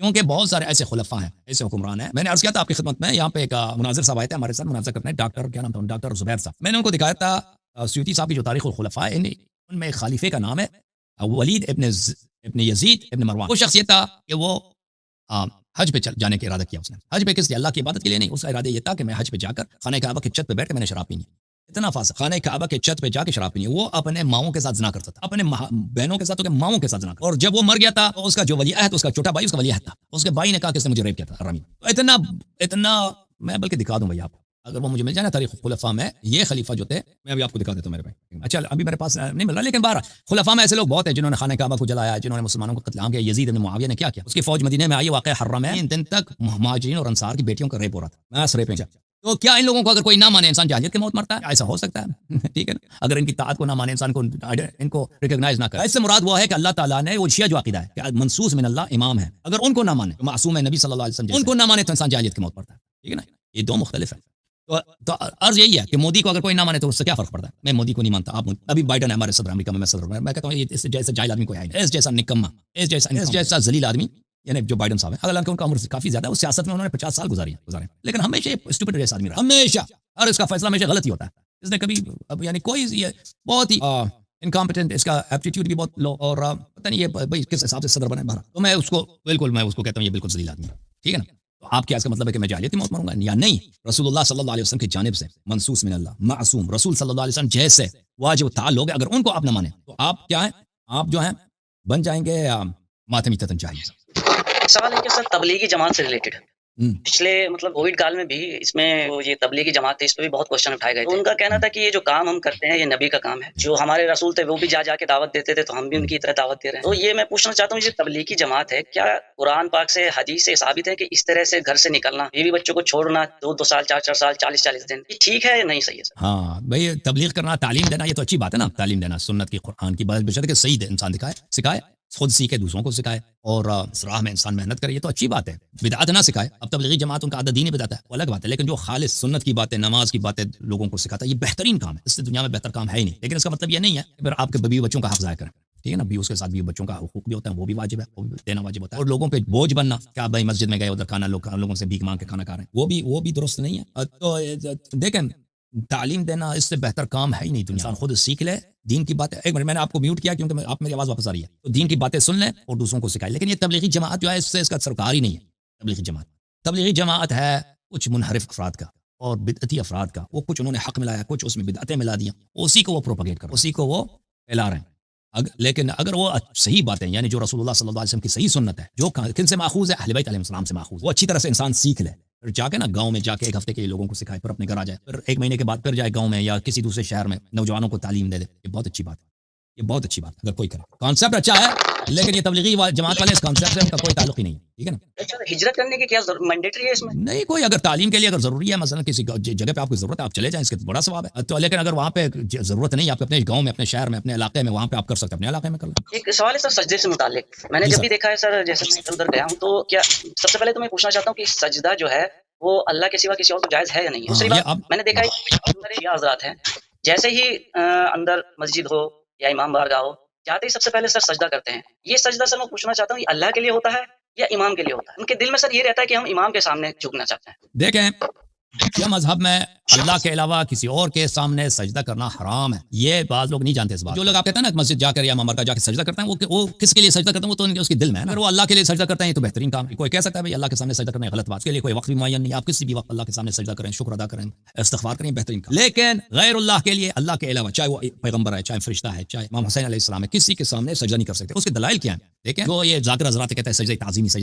کیونکہ بہت سارے ایسے خلفاء ہیں، ایسے حکمران ہیں. میں نے عرض کیا تھا آپ کی خدمت میں، یہاں پہ ایک مناظر صاحب آئے تھے ہمارے ساتھ مناظر کرنے، ڈاکٹر کیا نام تھا، ڈاکٹر زبیر صاحب. میں نے ان کو دکھایا تھا سیوطی صاحب کی جو تاریخ الخلفاء ہے، ان میں ایک خلیفے کا نام ہے ولید ابن یزید ابن مروان. وہ شخص یہ تھا کہ وہ حج پہ جانے کا ارادہ کیا اس نے. حج پہ کس لیے؟ اللہ کی عبادت کے لیے نہیں. اس کا ارادہ یہ تھا کہ میں حج پہ جا کر خانہ کعبہ کی چھت پہ بیٹھ کے میں نے شراب پینی. اتنا فاسق، خانہ کعبہ کے چھت پہ جا کے شراب پینی. وہ اپنے ماؤں کے ساتھ زنا کرتا تھا، اپنے بہنوں کے ساتھ تو ماؤں کے ساتھ زنا کرتا. اور جب وہ مر گیا تھا تو اس کا جو ولی عہد، اس کا چھوٹا بھائی، اس کا ولی عہد تھا. اس کے بھائی نے کہا کہ اس نے مجھے ریپ کیا تھا حرامی. تو اتنا میں بلکہ دکھا دوں بھائی آپ کو، اگر وہ مجھے مل جائے نا تاریخ خلفاء میں، یہ خلیفہ جو تھے میں ابھی آپ کو دکھا دیتا ہوں میرے بھائی. اچھا ابھی میرے پاس نہیں مل رہا، لیکن بہرحال خلفاء میں ایسے لوگ بہت ہیں جنہوں نے خانہ کعبہ کو جلایا، جنہوں نے مسلمانوں کو قتل عام کیا. یزید بن معاویہ نے کیا کیا؟ اس کی فوج مدینے میں آئی، واقعہ حرہ میں 3 دن تک مہاجرین اور انصار کی بیٹیوں کا ریپ ہو رہا تھا، ماس ریپ. تو کیا ان لوگوں کو اگر کوئی نہ مانے انسان جاہلیت کی موت مرتا ہے؟ ایسا ہو سکتا ہے؟ ٹھیک ہے نا، اگر ان کی طاعت کو نہ مانے انسان کو، ان کو ریکگنائز نہ کرے. اس سے مراد وہ ہے کہ اللہ تعالیٰ نے وہ شیعہ جو عقیدہ ہے کہ منصوص من اللہ امام ہے، اگر ان کو نہ مانے، معصوم ہے نبی صلی اللہ علیہ وسلم، ان کو نہ مانے تو انسان جاہلیت کی موت مرتا ہے. ٹھیک ہے نا، یہ دو مختلف ہیں. تو عرض یہی ہے کہ مودی کو اگر کوئی نہ مانے تو اس سے کیا فرق پڑتا ہے؟ میں مودی کو نہیں مانتا. آپ ابھی بائیڈن ہے ہمارے صدر امریکہ میں صدر، میں کہتا ہوں اس جیسا جاہل آدمی کوئی ہے نہیں، اس جیسا نکما، اس جیسا ذلیل آدمی یعنی جو بائیڈن صاحب ہیں. حالانکہ ان کا عمر کافی زیادہ ہے، اس سیاست میں انہوں نے 50 سال گزارے، لیکن ہمیشہ اسٹوپڈ جیسا آدمی رہا، ہمیشہ. اور اس کا فیصلہ ہمیشہ غلط ہی ہوتا ہے. اس نے کبھی یعنی کوئی یہ بہت ہی انکمپیٹنٹ، اس کا ایپٹیٹیوڈ بھی بہت لو، اور پتہ نہیں یہ بھائی کس حساب سے صدر بنے بھرا. تو میں اس کو کہتا ہوں یہ بالکل ذلیل آدمی ہے. ٹھیک ہے نا. تو آپ کیا اس کا مطلب ہے کہ میں جاہلیت کی موت مروں گا یا نہیں؟ رسول اللہ صلی اللہ علیہ وسلم کی جانب سے منصوص من اللہ معصوم رسول صلی اللہ علیہ وسلم جیسے واجب تعلق ہے، اگر ان کو آپ نہ مانیں تو آپ کیا ہیں؟ آپ جو ہیں بن جائیں گے ماتمی تتن چاہیے. سوال ہے کہ سر تبلیغی جماعت سے ریلیٹڈ پچھلے مطلب کووڈ کال میں بھی اس میں یہ تبلیغی جماعت تھی، اس پہ بھی بہت کوشچن اٹھائے گئے تھے. ان کا کہنا تھا کہ یہ جو کام ہم کرتے ہیں یہ نبی کا کام ہے، جو ہمارے رسول تھے وہ بھی جا کے دعوت دیتے تھے تو ہم بھی ان کی طرح دعوت دے رہے ہیں. تو یہ میں پوچھنا چاہتا ہوں، یہ تبلیغی جماعت ہے، کیا قرآن پاک سے حدیث سے ثابت ہے کہ اس طرح سے گھر سے نکلنا، بیوی بچوں کو چھوڑنا 2 سال 4 سال 40 دن، یہ ٹھیک ہے یا نہیں صحیح ہے؟ ہاں بھائی، تبلیغ کرنا، تعلیم دینا، یہ تو اچھی بات ہے نا. تعلیم دینا سنت کی، قرآن کی بات بشرط کہ صحیح انسان سکھائے، خود سیکھے، دوسروں کو سکھائے، اور اس راہ میں انسان محنت کرے، یہ تو اچھی بات ہے. بدعت نہ سکھائے. اب تبلیغی جماعت ان کا عادت دینی بدعت ہے، وہ الگ بات ہے، لیکن جو خالص سنت کی باتیں، نماز کی باتیں لوگوں کو سکھاتا ہے، یہ بہترین کام ہے. اس سے دنیا میں بہتر کام ہے ہی نہیں. لیکن اس کا مطلب یہ نہیں ہے کہ پھر آپ کے بیوی بچوں کا حق ضائع کریں. ٹھیک ہے نا، بیوی اس کے ساتھ بیوی بچوں کا حقوق بھی ہوتا ہے، وہ بھی واجب ہے، وہ بھی دینا واجب ہوتا ہے. اور لوگوں پہ بوجھ بننا کہ آپ بھائی مسجد میں گئے ادھر کھانا لوگوں سے بھیک مانگ کے کھانا کھا رہے ہیں، وہ بھی درست نہیں ہے. تو دیکھیں، تعلیم دینا اس سے بہتر کام ہے ہی نہیں. انسان خود سیکھ لے دین کی باتیں. ایک منٹ، میں نے آپ کو میوٹ کیا کیونکہ آپ میری آواز واپس آ رہی ہے. تو دین کی باتیں سن لیں اور دوسروں کو سکھائیں. لیکن یہ تبلیغی جماعت جو ہے اس کا سرکار ہی نہیں ہے. تبلیغی جماعت ہے کچھ منحرف افراد کا اور بدعتی افراد کا. وہ کچھ انہوں نے حق ملایا، کچھ اس میں بدعتیں ملا دیا، اسی کو وہ پروپیگیٹ کر، اسی کو وہ پھیلا رہے ہیں. لیکن اگر وہ صحیح باتیں، یعنی جو رسول اللہ صلی اللہ علیہ وسلم کی صحیح سنت ہے، جو کن سے ماخوذ ہے، اہل بیت علیہ السلام سے ماخوذ، وہ اچھی طرح سے انسان سیکھ لے، پھر جا کے نا گاؤں میں جا کے 1 ہفتے کے لیے لوگوں کو سکھائے، پھر اپنے گھر آ جائے، پھر 1 مہینے کے بعد پھر جائے گاؤں میں یا کسی دوسرے شہر میں نوجوانوں کو تعلیم دے. یہ بہت اچھی بات ہے، یہ بہت اچھی بات ہے اگر کوئی کرے. کانسیپٹ اچھا ہے، لیکن یہ تبلیغی جماعت والے اس کانسیپٹ سے ان کا کوئی تعلق ہی نہیں ہے. ٹھیک ہے نا. اچھا، ہجرت کرنے کی کیا مینڈیٹری ہے اس میں؟ نہیں، کوئی اگر تعلیم کے لیے اگر ضروری ہے، مثلا کسی جگہ پہ آپ کو ضرورت ہے، آپ چلے جائیں، اس کے بڑا ثواب ہے. تو لیکن اگر وہاں پہ ضرورت نہیں، آپ اپنے گاؤں میں، اپنے شہر میں، اپنے علاقے میں، وہاں پہ آپ کر سکتے ہیں، اپنے علاقے میں کر لیں. ایک سوال ہے سر سجدے سے متعلق. میں نے جب بھی دیکھا ہے سر، جیسے میں ادھر گیا ہوں، تو کیا سب سے پہلے تو میں پوچھنا چاہتا ہوں کہ سجدہ جو ہے وہ اللہ کے سوا کسی اور کو جائز ہے یا نہیں؟ دوسری بات، میں نے دیکھا ہے یہ حضرات ہیں، جیسے ہی اندر مسجد ہو یا امام بارگاہ ہو، جاتے ہی سب سے پہلے سر سجدہ کرتے ہیں. یہ سجدہ سر میں پوچھنا چاہتا ہوں، یہ اللہ کے لیے ہوتا ہے یا امام کے لیے ہوتا ہے؟ ان کے دل میں سر یہ رہتا ہے کہ ہم امام کے سامنے جھکنا چاہتے ہیں. دیکھیں، یہ مذہب میں اللہ کے علاوہ کسی اور کے سامنے سجدہ کرنا حرام ہے. یہ بعض لوگ نہیں جانتے اس بات. جو لوگ آپ کہتے ہیں نا مسجد جا کر یا امام بارگاہ جا کے سجدہ کرتے ہیں، وہ کس کے لیے سجدہ کرتے ہیں؟ وہ تو ان کے اس کے دل میں ہے. اگر وہ اللہ کے لیے سجدہ کرتے ہیں تو بہترین کام ہے. کوئی کہہ سکتا ہے بھائی اللہ کے سامنے سجدہ کرنا غلط بات، اس کے لیے کوئی وقت بھی معین نہیں. آپ کسی بھی وقت اللہ کے سامنے سجدہ کریں، شکر ادا کریں، استغفار کریں، بہترین کام. لیکن غیر اللہ کے لیے، اللہ کے علاوہ، چاہے وہ پیغمبر ہے، چاہے فرشتہ ہے، چاہے امام حسین علیہ السلام ہے، کسی کے سامنے سجدہ نہیں کر سکتے. اس کے دلائل کیا ہیں؟ دیکھیں، جو یہ ذاکر حضرات کہتے ہیں سجدہ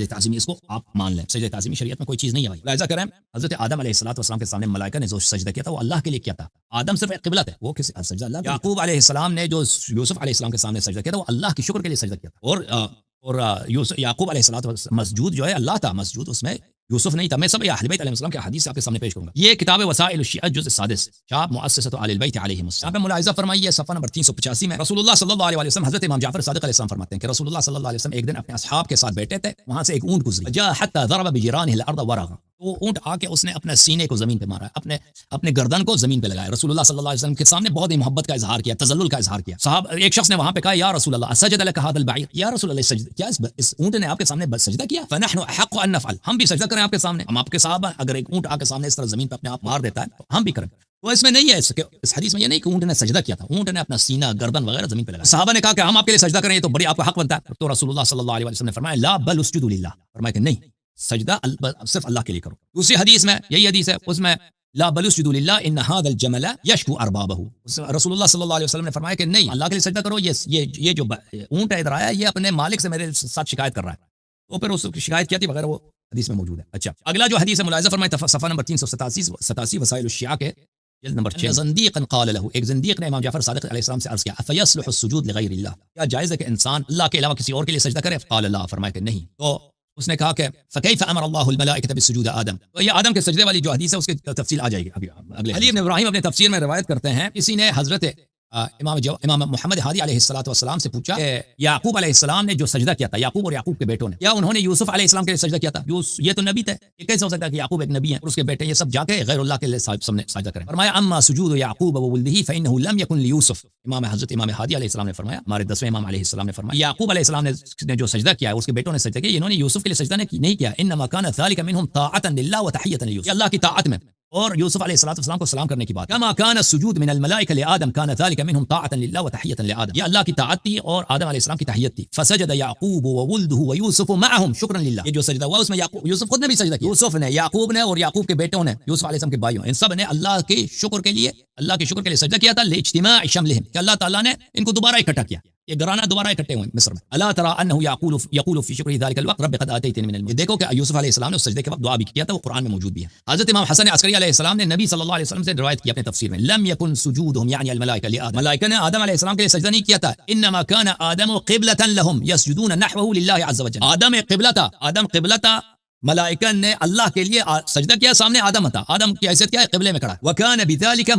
تعظیمی، اس کو آپ مان لیں. سجدہ تعظیمی شریعت میں کوئی چیز نہیں ہے. ملاحظہ کریں، حضرت آدم علیہ السلام کے سامنے ملائکہ نے جو سجدہ کیا تھا وہ اللہ کے لیے کیا تھا. آدم صرف ایک قبلہ ہے، وہ کسی سجدہ اللہ. یعقوب علیہ السلام نے جو یوسف علیہ السلام کے سامنے سجدہ کیا تھا وہ اللہ کی شکر کے لیے سجدہ کیا تھا. اور یعقوب علیہ السلام مسجود جو ہے اللہ تھا، مسجود اس میں یوسف نہیں تھا. میں سب اہل بیت علیہ السلام کے حدیث آپ کے سامنے پیش کروں گا. یہ کتاب وسائل الشیعہ جزء 6 چاپ مؤسسۃ آل البیت علیہم السلام. یہاں پہ ملاحظہ فرمائیے صفحہ نمبر 385 میں رسول اللہ صلی اللہ علیہ وسلم، حضرت امام جعفر صادق علیہ السلام فرماتے ہیں کہ رسول اللہ صلی اللہ علیہ وسلم ایک دن اپنے اصحاب کے ساتھ بیٹھے تھے، وہاں سے ایک اونٹ گزری، جاء حتى ضرب بجيرانه الارض ورغا. وہ اونٹ آ کے اس نے اپنے سینے کو زمین پہ مارا، اپنے گردن کو زمین پہ لگایا، رسول اللہ صلی اللہ علیہ وسلم کے سامنے بہت ہی محبت کا اظہار کیا، تذلل کا اظہار کیا۔ صاحب ایک شخص نے وہاں پہ کہا یا رسول اللہ سجد لک ھذا البعیر، یا رسول اللہ کیا اس اونٹ نے آپ کے سامنے سجدہ کیا؟ فنحن احق ان نفعل، ہم بھی سجدہ کریں آپ کے سامنے، ہم آپ کے صحابہ، اگر ایک اونٹ آ کے سامنے اس طرح زمین پہ اپنے آپ مار دیتا ہے تو ہم بھی کریں۔ تو اس میں نہیں ہے، اس حدیث میں یہ نہیں کہ اونٹ نے سجدہ کیا تھا، اونٹ نے اپنا سینہ گردن وغیرہ زمین پہ لگایا۔ صحابہ نے کہا کہ ہم آپ کے لیے سجدہ کریں، یہ تو بڑی آپ کا حق بنتا ہے۔ تو رسول اللہ صلی اللہ علیہ وسلم نے فرمایا لا بل اسجدوا للہ، فرمایا کہ نہیں، سجدہ صرف اللہ کے لیے کرو۔ دوسری حدیث میں یہی حدیث ہے، اس میں لا بل اسجدوا للہ ان هذا الجمل یشکو اربابہ، رسول اللہ صلی اللہ علیہ وسلم نے فرمایا کہ نہیں، اللہ کے لیے سجدہ کرو، یہ جو اونٹ ہے ادھر آیا ہے، یہ اپنے مالک سے میرے ساتھ شکایت کر رہا ہے، تو پھر اس کی شکایت کیا تھی وغیرہ وہ حدیث میں موجود ہے۔ اچھا اگلا جو حدیث ہے ملاحظہ فرمائے صفحہ نمبر 387 وسائل الشیعہ کے جلد نمبر 6، زندیقا قال له، ایک زندیق نے امام جعفر صادق علیہ السلام سے عرض کیا فیصلح السجود لغیر اللہ، کیا جائز ہے کہ انسان اللہ کے علاوہ کسی اور کے لیے سجدہ کرے؟ قال لا، فرمایا کہ نہیں۔ تو اس نے کہا کہ فکیف امر اللہ الملائکۃ بالسجود آدم، تو یہ آدم کے سجدے والی جو حدیث ہے اس کی تفصیل آ جائے گی ابھی اگلے۔ علی بن ابراہیم اپنے تفسیر میں روایت کرتے ہیں، کسی نے حضرت امام محمد ہادی علیہ السلام سے پوچھا کہ یعقوب علیہ السلام نے جو سجدہ کیا تھا، یعقوب اور یعقوب کے بیٹوں نے، کیا انہوں نے یوسف علیہ السلام کے لیے سجدہ کیا تھا؟ یہ تو نبی تھے، یہ کیسے ہو سکتا ہے کہ یعقوب ایک نبی ہیں اور اس کے بیٹے یہ سب جا کے غیر اللہ کے لیے سجدہ کریں؟ فرمایا اما سجود یعقوب وولدہ فانه لم يكن ليوسف، حضرت امام ہادی علیہ السلام نے فرمایا، ہمارے 10ویں امام علیہ السلام نے فرمایا یعقوب علیہ السلام نے جو سجدہ کیا ہے اس کے بیٹوں نے سجدہ کیا، انہوں نے یوسف کے لیے سجدہ نہیں کیا، انما كان ذلك منهم طاعة لله وتحية ليوسف، اللہ کی طاعت میں اور یوسف علیہ السلام کو سلام کرنے کی بات۔ کما کان السجود من الملائکہ لآدم کان ذلك منهم طاعة لله وتحية لآدم، یہ اللہ کی طاعت تھی اور آدم علیہ السلام کی تحیت تھی۔ فسجد یعقوب وولده ویوسف معهم شکرا للہ، یہ جو سجدہ ہوا اس میں یوسف خود نے بھی سجدہ کیا، یوسف نے، یعقوب نے اور یعقوب کے بیٹوں نے، یوسف علیہ السلام کے بھائیوں، ان سب نے اللہ کے شکر کے لیے سجدہ کیا تھا، لاجتماع شملهم، کہ اللہ تعالیٰ نے ان کو دوبارہ اکٹھا کیا، یہ گھرانہ دوبارہ اکٹھے ہوئے مصر میں۔ الا ترى انه يقول في شكر ذلك الوقت رب قد اتيتني من الملك، دیکھو کہ یوسف علیہ السلام نے اس سجدے کے وقت دعا بھی کیا تھا، وہ قرآن میں موجود بھی ہے۔ حضرت امام حسن عسکری علیہ السلام نے نبی صلی اللہ علیہ وسلم سے روایت کی اپنے تفسیر میں، لم يكن سجودهم يعني الملائکہ لآدم، ملائکہ نے آدم علیہ السلام کے لیے سجدہ نہیں کیا تھا، انما كان آدم قبلة لهم يسجدون نحوه لله عز وجل، آدم ایک قبلہ تھا، آدم قبلہ تھا، ملائکہ نے اللہ کے لیے سجدہ کیا، سامنے آدم تھا، آدم کی حیثیت کیا ہے؟ قبلے میں کھڑا، وكان بذلك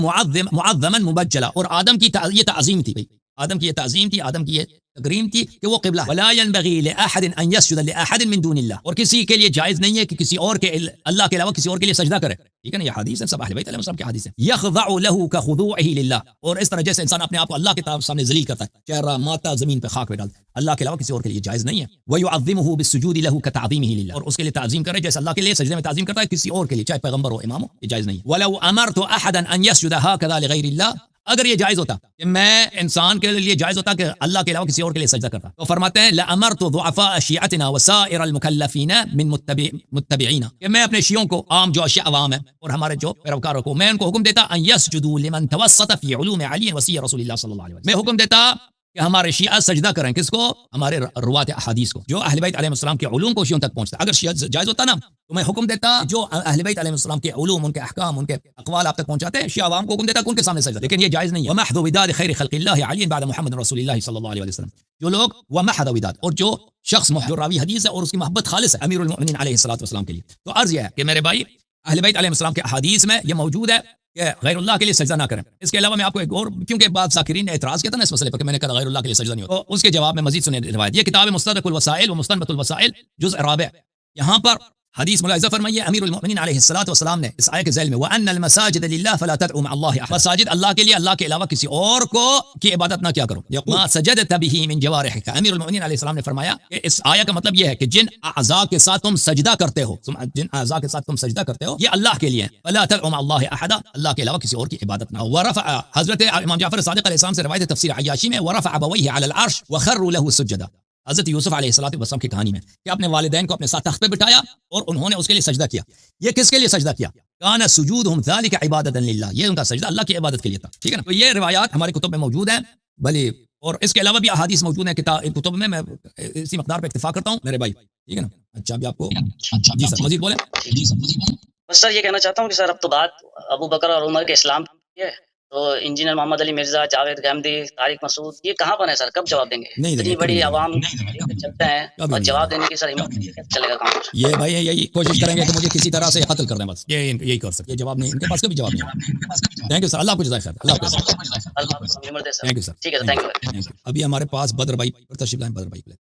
معظما مبجلا، اور آدم کی یہ تعظیم تھی، آدم کی یہ تعظیم تھی، آدم کی یہ تکریم تھی کہ وہ قبلہ ہے۔ ولا ينبغي لاحد ان يسجد لاحد من دون الله، اور کسی کے لیے جائز نہیں ہے کہ کسی اور کے اللہ کے علاوہ کسی اور کے لیے سجدہ کرے، ٹھیک ہے نا، یہ حدیث ہے، سب اہل بیت علیہ السلام کی حدیث ہے۔ يخضع له كخضوعه لله، اور اس طرح جیسے انسان اپنے آپ کو اللہ کے سامنے ذلیل کرتا ہے، چہرہ ماتا زمین پہ خاک پہ ڈالتا ہے، اللہ کے علاوہ کسی اور کے لیے جائز نہیں ہے۔ ويعظمه بالسجود له كتعظيمه لله، اور اس کے لیے تعظیم کرے جیسے اللہ کے لیے سجدے میں تعظیم کرتا ہے کسی اور کے لیے، چاہے پیغمبر ہو، امام ہو، یہ جائز نہیں ہے۔ ولو امرت احدا ان يسجد هكذا لغير الله، اگر یہ جائز ہوتا کہ میں انسان کے لیے جائز ہوتا کہ اللہ کے علاوہ کسی اور کے لیے سجدہ کرتا، تو فرماتے ہیں لَأَمَرْتُ ضُعَفَاءَ شِيعَتِنَا وَسَائِرَ الْمُكَلَّفِينَ مِن مُتَّبِعِينَ، کہ میں اپنے شیعوں کو، عام جو اشیاء عوام ہیں اور ہمارے جو پیروکاروں کو، میں ان کو حکم دیتا ان يسجدوا لمن توسط في علوم علی وصی رسول اللہ صلی اللہ علیہ وسلم، میں حکم دیتا کہ ہمارے شیعہ سجدہ کریں، کس کو؟ ہمارے روات احادیث کو، جو اہل بیت علیہ السلام کے علوم کو شیعوں تک پہنچتا۔ اگر شیعہ جائز ہوتا نا تو میں حکم دیتا جو اہل بیت علیہ السلام کے علوم، ان کے احکام، ان کے اقوال آپ تک پہنچاتے ہیں، شیعہ عوام کو حکم دیتا کہ ان کے سامنے سجدہ، لیکن یہ جائز نہیں ہے۔ ومحض وداد خیر خلق اللہ علی بعد محمد رسول اللہ صلی اللہ علیہ وسلم، جو لوگ ومحض وداد، اور جو شخص جو راوی حدیث ہے اور اس کی محبت خالص ہے امیر المؤمنین علیہ الصلوۃ والسلام کے لیے، تو عرض یہ ہے کہ میرے بھائی اہل بیت علیہ السلام کے احادیث میں یہ موجود ہے کہ غیر اللہ کے لیے سجدہ نہ کریں۔ اس کے علاوہ میں آپ کو ایک اور، کیونکہ بعض ذاکرین نے اعتراض کیا تھا نا اس مسئلے پر کہ میں نے کہا غیر اللہ کے لیے سجدہ نہیں ہوتا، تو اس کے جواب میں مزید سنیں روایت، یہ کتاب مستدرک الوسائل و مستنبط الوسائل جزء رابع، یہاں پر حدیث ملاحظہ فرمائیے امیر المؤمنین علیہ الصلوۃ والسلام نے اس آیت کے ذیل میں وان المساجد للہ فلا تدعوا مع اللہ احد، مساجد اللہ کے لیے، اللہ کے علاوہ کسی اور کو کی عبادت نہ کیا کرو، ما سجدت به من جوارحک، امیر المؤمنین علیہ السلام نے فرمایا کہ اس آیت کا مطلب یہ ہے کہ جن اعضاء کے ساتھ تم سجدہ کرتے ہو، جن اعضاء کے ساتھ تم سجدہ کرتے ہو، یہ اللہ کے لیے، فلا تدعوا مع اللہ احد، اللہ کے علاوہ کسی اور کی عبادت نہ ہو۔ ورفع، حضرت امام جعفر صادق علیہ السلام سے روایت تفسیر عیاشی میں، ورفع ابویہ علی العرش وخروا له سجدا، حضرت یوسف علیہ السلام کی کہانی میں کہ اپنے والدین کو اپنے ساتھ تخت پہ بٹھایا اور انہوں نے اس کے لیے سجدہ کیا۔ یہ کس کے لیے سجدہ کیا؟ کان سجودہم ذالک عبادۃ للہ، یہ ان کا سجدہ اللہ کی عبادت کے لیے تھا، ٹھیک ہے نا۔ تو یہ روایات ہماری کتب میں موجود ہیں، بھلے اور اس کے علاوہ بھی احادیث موجود ہیں کتب میں اسی مقدار پہ اکتفا کرتا ہوں میرے بھائی، ٹھیک ہے نا۔ اچھا ابھی آپ کو جی سر مزید بولیں۔ بس سر یہ کہنا چاہتا ہوں کہ سر اب تو بات ابو بکر اور عمر کے اسلام کی ہے، تو انجینئر محمد علی مرزا، جاوید گامدی، طارق مسعود، یہ کہاں پر ہے سر؟ کب جواب دیں گے؟ اتنی بڑی عوام چلتے ہیں اور جواب دینے کی سر ہمت چلے گا کام؟ یہ بھائی یہی کوشش کریں گے کہ مجھے کسی طرح سے قتل کر دیں، بس یہی کر سکتے، یہ جواب نہیں، ان کے پاس کبھی جواب نہیں۔ تھینک یو سر، اللہ آپ کو جزائے خیر، اللہ حافظ، اللہ تھینک یو سر، ٹھیک ہے، تھینک یو۔ ابھی ہمارے پاس بدر بھائی تشریف لائیں، بدر بھائی